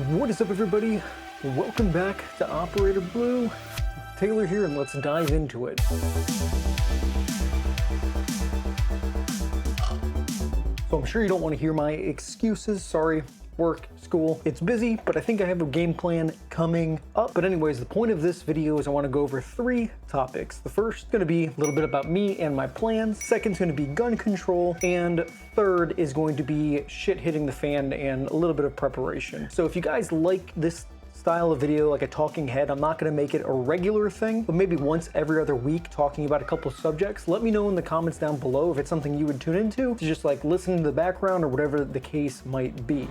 What is up, everybody? Welcome back to Operator Blue. Taylor here, and let's dive into it. So I'm sure you don't want to hear my excuses. Sorry, work, school. It's busy, but I think I have a game plan coming up. But anyways, the point of this video is I want to go over 3 topics. The first is going to be a little bit about me and my plans. Second is going to be gun control. And third is going to be shit hitting the fan and a little bit of preparation. So if you guys like this style of video, like a talking head, I'm not going to make it a regular thing, but maybe once every other week talking about a couple of subjects. Let me know in the comments down below if it's something you would tune into to just like listen to the background or whatever the case might be.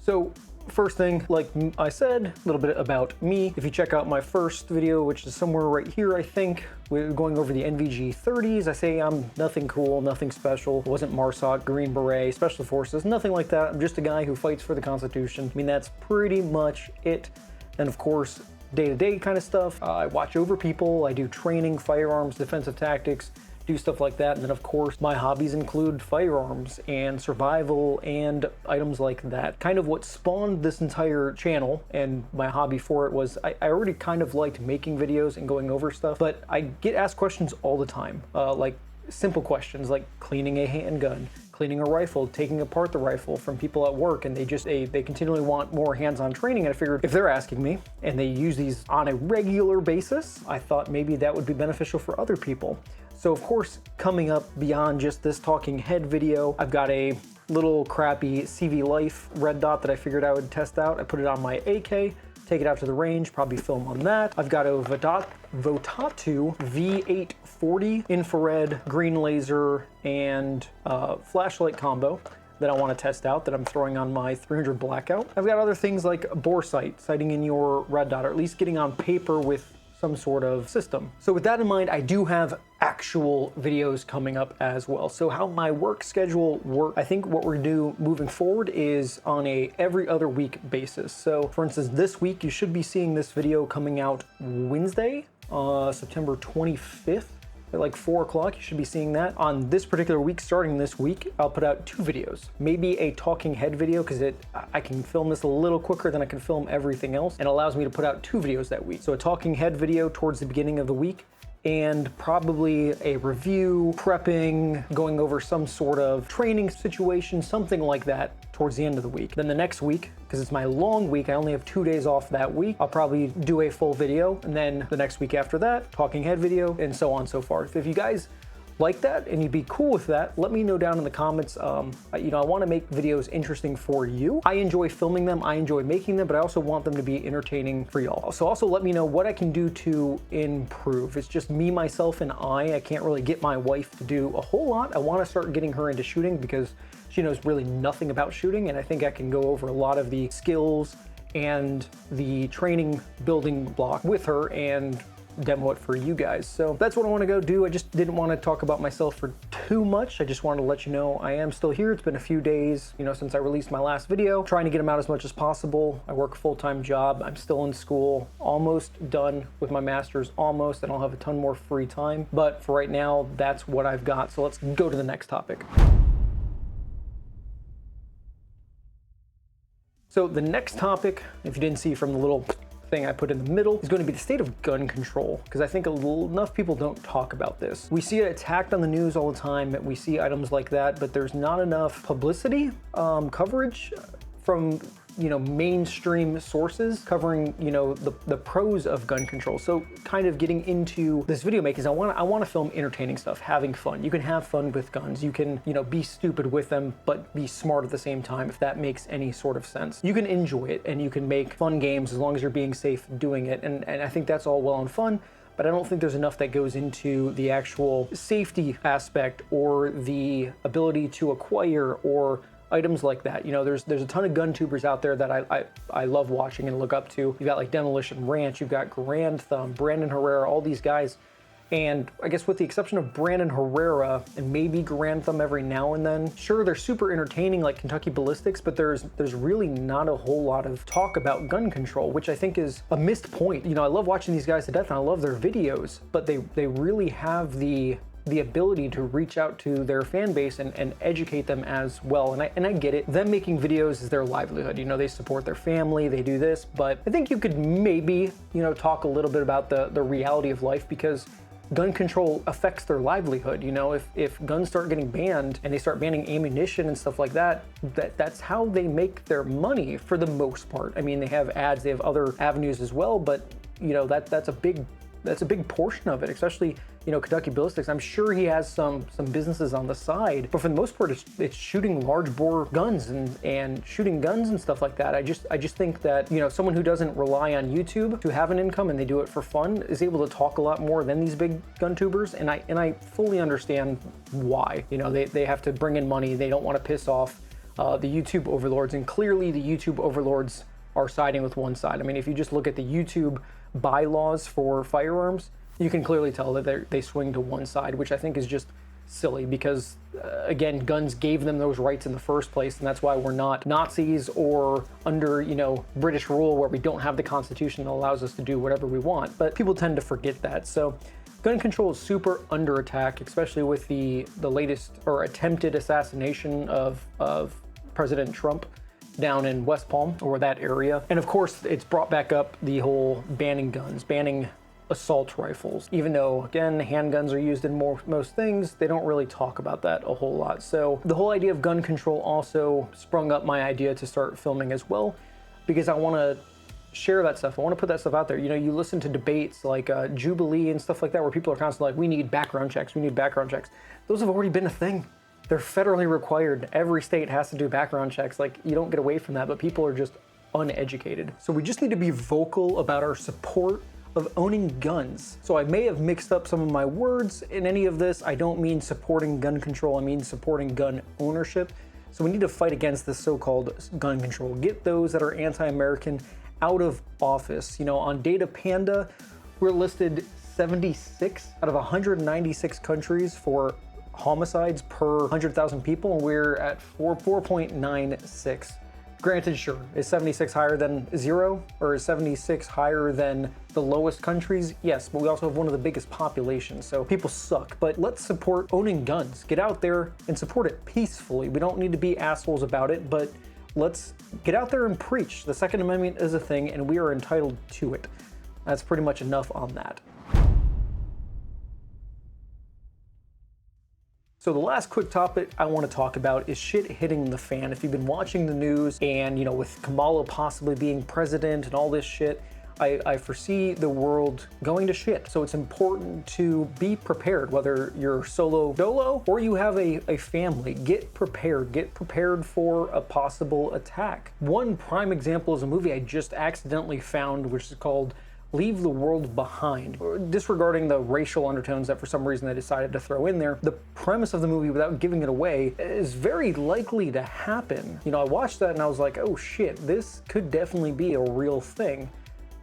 So first thing, like I said, a little bit about me. If you check out my first video, which is somewhere right here, I think, we're going over the NVG 30s. I say I'm nothing cool, nothing special. Wasn't MARSOC, Green Beret, Special Forces, nothing like that. I'm just a guy who fights for the Constitution. I mean, that's pretty much it. And of course, day-to-day kind of stuff. I watch over people. I do training, firearms, defensive tactics, do stuff like that. And then of course my hobbies include firearms and survival and items like that. Kind of what spawned this entire channel and my hobby for it was I already kind of liked making videos and going over stuff, but I get asked questions all the time, like simple questions like cleaning a handgun, cleaning a rifle, taking apart the rifle, from people at work, and they continually want more hands-on training. And I figured if they're asking me and they use these on a regular basis, I thought maybe that would be beneficial for other people. So of course, coming up beyond just this talking head video, I've got a little crappy CV Life red dot that I figured I would test out. I put it on my AK, take it out to the range, probably film on that. I've got a Votatu V840 infrared, green laser, and flashlight combo that I want to test out that I'm throwing on my 300 Blackout. I've got other things like bore sight, sighting in your red dot, or at least getting on paper with some sort of system. So with that in mind, I do have actual videos coming up as well. So how my work schedule works, I think what we're gonna do moving forward is on a every other week basis. So for instance, this week, you should be seeing this video coming out Wednesday, September 25th. At like 4 o'clock, you should be seeing that. On this particular week, starting this week, I'll put out 2 videos. Maybe a talking head video, because I can film this a little quicker than I can film everything else, and allows me to put out 2 videos that week. So a talking head video towards the beginning of the week, and probably a review, prepping, going over some sort of training situation, something like that towards the end of the week. Then the next week, because it's my long week, I only have 2 days off that week, I'll probably do a full video, and then the next week after that, talking head video, and so on and so forth. If you guys like that and you'd be cool with that, let me know down in the comments. I want to make videos interesting for you. I enjoy filming them, I enjoy making them, but I also want them to be entertaining for y'all. So also let me know what I can do to improve. It's just me, myself, and I can't really get my wife to do a whole lot. I want to start getting her into shooting because she knows really nothing about shooting, and I think I can go over a lot of the skills and the training building block with her and demo it for you guys. So that's what I want to go do. I just didn't want to talk about myself for too much. I just wanted to let you know I am still here. It's been a few days, since I released my last video, trying to get them out as much as possible. I work a full-time job. I'm still in school, almost done with my master's, almost, and I'll have a ton more free time. But for right now, that's what I've got. So let's go to the next topic. So the next topic, if you didn't see from the little thing I put in the middle, is going to be the state of gun control, because I think enough people don't talk about this. We see it attacked on the news all the time. We see items like that, but there's not enough publicity, coverage from mainstream sources covering the pros of gun control. So kind of getting into this video making, I want to film entertaining stuff, having fun. You can have fun with guns. You can be stupid with them, but be smart at the same time, if that makes any sort of sense. You can enjoy it and you can make fun games as long as you're being safe doing it, and I think that's all well and fun. But I don't think there's enough that goes into the actual safety aspect or the ability to acquire or items like that. There's a ton of gun tubers out there that I love watching and look up to. You've got like Demolition Ranch, you've got Grand Thumb, Brandon Herrera, all these guys. And I guess with the exception of Brandon Herrera and maybe Grand Thumb every now and then, sure, they're super entertaining like Kentucky Ballistics, but there's really not a whole lot of talk about gun control, which I think is a missed point. You know, I love watching these guys to death and I love their videos, but they really have the the ability to reach out to their fan base and educate them as well. And I get it. Them making videos is their livelihood. You know, they support their family, they do this, but I think you could maybe, you know, talk a little bit about the reality of life, because gun control affects their livelihood. You know, if guns start getting banned and they start banning ammunition and stuff like that, that's how they make their money for the most part. I mean, they have ads, they have other avenues as well, but you know, that's a big portion of it, especially, you know, Kentucky Ballistics. I'm sure he has some businesses on the side, but for the most part, it's shooting large bore guns and shooting guns and stuff like that. I just think that, you know, someone who doesn't rely on YouTube to have an income and they do it for fun is able to talk a lot more than these big gun tubers, and I fully understand why. You know, they have to bring in money. They don't want to piss off the YouTube overlords, and clearly the YouTube overlords are siding with one side. I mean, if you just look at the YouTube bylaws for firearms, you can clearly tell that they swing to one side, which I think is just silly, because again, guns gave them those rights in the first place, and that's why we're not Nazis or under, you know, British rule where we don't have the Constitution that allows us to do whatever we want. But people tend to forget that. So gun control is super under attack, especially with the latest or attempted assassination of President Trump down in West Palm, or that area. And of course, it's brought back up the whole banning guns, banning assault rifles. Even though, again, handguns are used in most things, they don't really talk about that a whole lot. So the whole idea of gun control also sprung up my idea to start filming as well, because I want to share that stuff. I want to put that stuff out there. You know, you listen to debates like Jubilee and stuff like that, where people are constantly like, we need background checks, we need background checks. Those have already been a thing. They're federally required. Every state has to do background checks. Like, you don't get away from that, but people are just uneducated. So we just need to be vocal about our support of owning guns. So I may have mixed up some of my words in any of this. I don't mean supporting gun control, I mean supporting gun ownership. So we need to fight against this so-called gun control. Get those that are anti-American out of office. You know, on Data Panda, we're listed 76 out of 196 countries for homicides per 100,000 people, and we're at 4.96. Granted, sure, is 76 higher than 0, or is 76 higher than the lowest countries? Yes, but we also have one of the biggest populations, so people suck. But let's support owning guns. Get out there and support it peacefully. We don't need to be assholes about it, but let's get out there and preach. The Second Amendment is a thing, and we are entitled to it. That's pretty much enough on that. So the last quick topic I want to talk about is shit hitting the fan. If you've been watching the news and, you know, with Kamala possibly being president and all this shit, I foresee the world going to shit. So it's important to be prepared, whether you're solo dolo or you have a family. Get prepared for a possible attack. One prime example is a movie I just accidentally found, which is called Leave the World Behind. Disregarding the racial undertones that for some reason they decided to throw in there, the premise of the movie, without giving it away, is very likely to happen. You know, I watched that and I was like, oh shit, this could definitely be a real thing.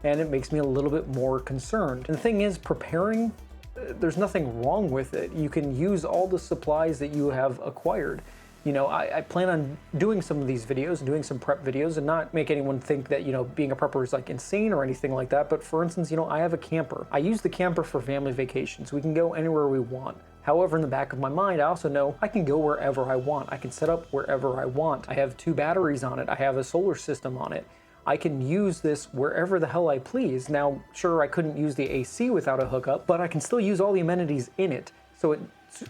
And it makes me a little bit more concerned. And the thing is, preparing, there's nothing wrong with it. You can use all the supplies that you have acquired. You know, I plan on doing some of these videos and doing some prep videos, and not make anyone think that, you know, being a prepper is like insane or anything like that. But for instance, you know, I have a camper. I use the camper for family vacations. We can go anywhere we want. However, in the back of my mind, I also know I can go wherever I want. I can set up wherever I want. I have 2 batteries on it. I have a solar system on it. I can use this wherever the hell I please. Now, sure, I couldn't use the AC without a hookup, but I can still use all the amenities in it. So it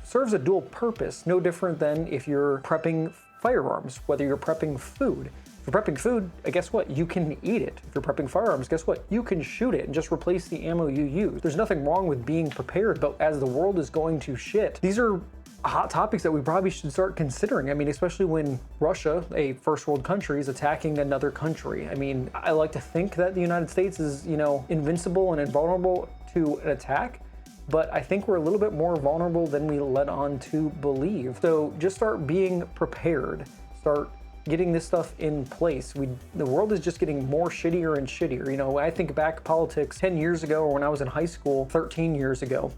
serves a dual purpose, no different than if you're prepping firearms, whether you're prepping food. If you're prepping food, guess what? You can eat it. If you're prepping firearms, guess what? You can shoot it and just replace the ammo you use. There's nothing wrong with being prepared, but as the world is going to shit, these are hot topics that we probably should start considering. I mean, especially when Russia, a first world country, is attacking another country. I mean, I like to think that the United States is, you know, invincible and invulnerable to an attack, but I think we're a little bit more vulnerable than we let on to believe. So just start being prepared. Start getting this stuff in place. The world is just getting more shittier and shittier. You know, when I think back politics 10 years ago, or when I was in high school 13 years ago,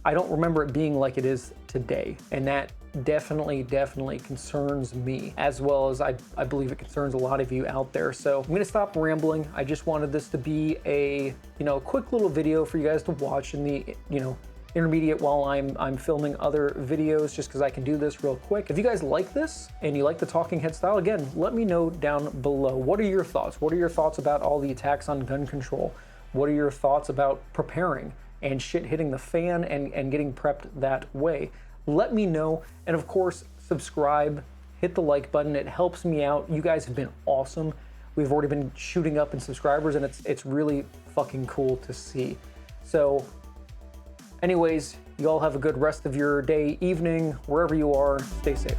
I don't remember it being like it is today. And that definitely concerns me, as well as I believe it concerns a lot of you out there. So I'm gonna stop rambling. I just wanted this to be a, you know, quick little video for you guys to watch in the, you know, intermediate while I'm filming other videos, just because I can do this real quick. If you guys like this and you like the talking head style, again, let me know down below. What are your thoughts? What are your thoughts about all the attacks on gun control? What are your thoughts about preparing and shit hitting the fan and getting prepped that way? Let me know. And of course, subscribe, hit the like button. It helps me out. You guys have been awesome. We've already been shooting up in subscribers, and it's really fucking cool to see. So anyways, you all have a good rest of your day, evening, wherever you are. Stay safe.